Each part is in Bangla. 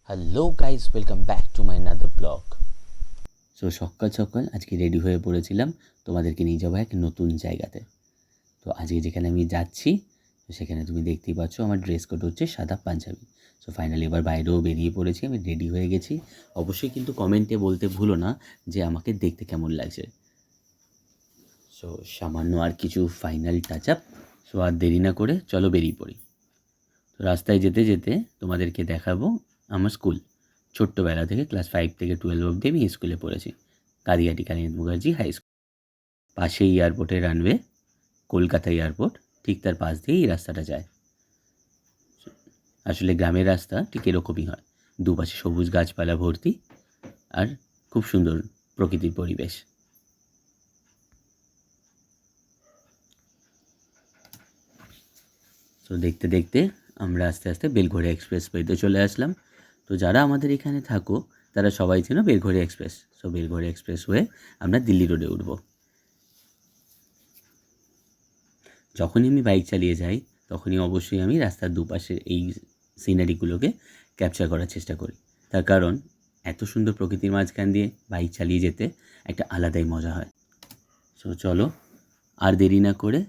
Hello guys, welcome back to my another blog. So সকাল সকাল আজকে রেডি হয়ে পড়েছিলাম তোমাদেরকে নিয়ে যাবো এক নতুন জায়গাতে। তো আজকে যেখানে আমি যাচ্ছি তো সেখানে তুমি দেখতেই পাচ্ছ আমার ড্রেস কোড হচ্ছে সাদা পাঞ্জাবি। সো ফাইনালি এবার বাইরেও বেরিয়ে পড়েছি, আমি রেডি হয়ে গেছি। অবশ্যই কিন্তু কমেন্টে বলতে ভুলো না যে আমাকে দেখতে কেমন লাগছে। সো সামান্য আর কিছু ফাইনাল টাচ আপ। সো আর দেরি না করে চলো বেরিয়ে পড়ি। তো রাস্তায় যেতে যেতে তোমাদেরকে দেখাবো আমার স্কুল। ছোট্টবেলা থেকে ক্লাস 5 থেকে 12 অবধি আমি স্কুলে পড়েছি, কাদিয়াটি কালীনাথ মুখার্জি হাই স্কুল। পাশেই এয়ারপোর্টের রানওয়ে, কলকাতা এয়ারপোর্ট, ঠিক তার পাশ দিয়েই এই রাস্তাটা যায়। আসলে গ্রামের রাস্তা ঠিক এরকমই হয়, দুপাশে সবুজ গাছপালা ভর্তি আর খুব সুন্দর প্রকৃতির পরিবেশ। তো দেখতে দেখতে আমরা আস্তে আস্তে বেলঘড়িয়া এক্সপ্রেস ওয়েতে চলে আসলাম। তো যারা আমাদের এখানে থাকো তারা সবাই চেনো Belgharia express. So Belgharia express হয়ে আমরা দিল্লি রোডে উঠব। যখনই আমি বাইক চালিয়ে যাই তখনই অবশ্যই আমি রাস্তার দুপাশের এই সিনারিগুলোকে ক্যাপচার করার চেষ্টা করি, তার কারণ এত সুন্দর প্রকৃতির মাঝখান দিয়ে বাইক চালিয়ে যেতে একটা আলাদাই মজা হয়। সো চলো আর দেরি না করে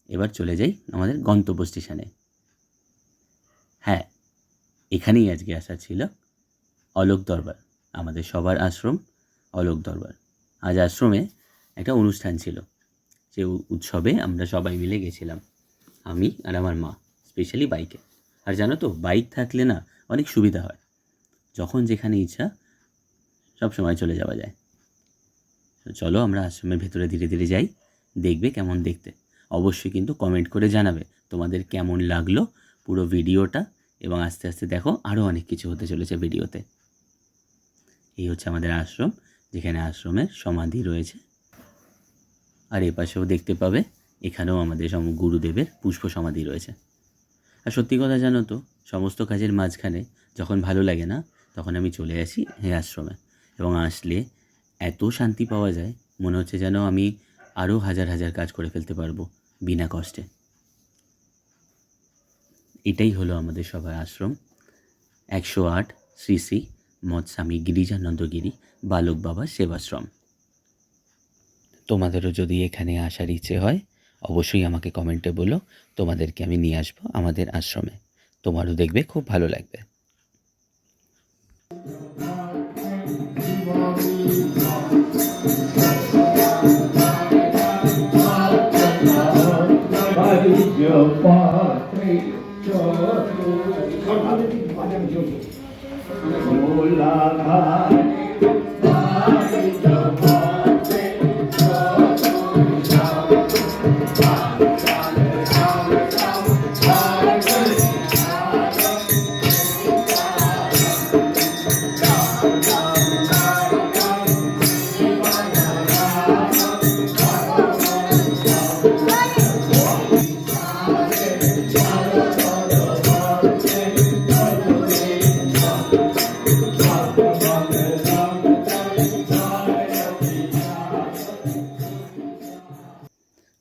এবার চলে যাই আমাদের গন্তব্য স্টেশনে। হ্যাঁ, এখানেই আজকে আসা ছিল, অলোক দরবার, আমাদের সবার আশ্রম অলোক দরবার। আজ আশ্রমে একটা অনুষ্ঠান ছিল, যে উৎসবে আমরা সবাই মিলে গেছিলাম, আমি আর আমার মা, স্পেশালি বাইকে। আর জানো তো, বাইক থাকলে না অনেক সুবিধা হয়, যখন যেখানে ইচ্ছা সব সময় চলে যাওয়া যায়। চলো আমরা আশ্রমের ভেতরে ধীরে ধীরে যাই, দেখবে কেমন দেখতে। অবশ্যই কিন্তু কমেন্ট করে জানাবে তোমাদের কেমন লাগলো পুরো ভিডিওটা, এবং আস্তে আস্তে দেখো আরও অনেক কিছু হতে চলেছে ভিডিওতে। এই হচ্ছে আমাদের আশ্রম, যেখানে আশ্রমের সমাধি রয়েছে। আর এপাশেও দেখতে পাবে, এখানেও আমাদের গুরুদেবের পুষ্প সমাধি রয়েছে। আর সত্যি কথা জানো তো, সমস্ত কাজের মাঝখানে যখন ভালো লাগে না তখন আমি চলে আসি এই আশ্রমে, এবং আসলে এত শান্তি পাওয়া যায়, মনে হচ্ছে যেন আমি আরও হাজার হাজার কাজ করে ফেলতে পারবো বিনা কষ্টে। এটাই হলো আমাদের সবার আশ্রম, 108 শ্রী শ্রী মঠ স্বামী গিরিজানন্দগিরি বালক বাবা সেবাশ্রম। তোমাদেরও যদি এখানে আসার ইচ্ছে হয় অবশ্যই আমাকে কমেন্টে বলো, তোমাদেরকে আমি নিয়ে আসবো আমাদের আশ্রমে, তোমারও দেখবে খুব ভালো লাগবে।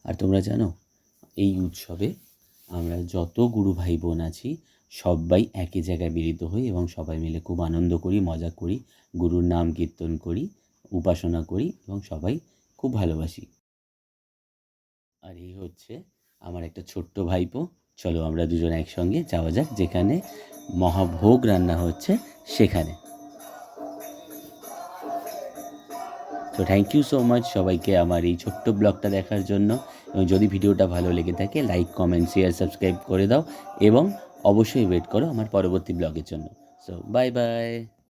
আর তোমরা জানো, এই উৎসবে আমরা যত গুরু ভাই বোন আছি সবাই একই জায়গায় মিলিত হই, এবং সবাই মিলে খুব আনন্দ করি, মজা করি, গুরুর নাম কীর্তন করি, উপাসনা করি, এবং সবাই খুব ভালোবাসি। আর এই হচ্ছে আমার একটা ছোট্ট ভাইপো। চলো আমরা দুজন একসঙ্গে যাওয়া যাক যেখানে মহাভোগ রান্না হচ্ছে সেখানে। তো থ্যাংক ইউ সো মাচ সবাইকে আমার এই ছোট্ট ব্লগটা দেখার জন্য, এবং যদি ভিডিওটা ভালো লেগে থাকে লাইক কমেন্ট শেয়ার সাবস্ক্রাইব করে দাও, এবং অবশ্যই ওয়েট করো আমার পরবর্তী ব্লগের জন্য। So bye bye.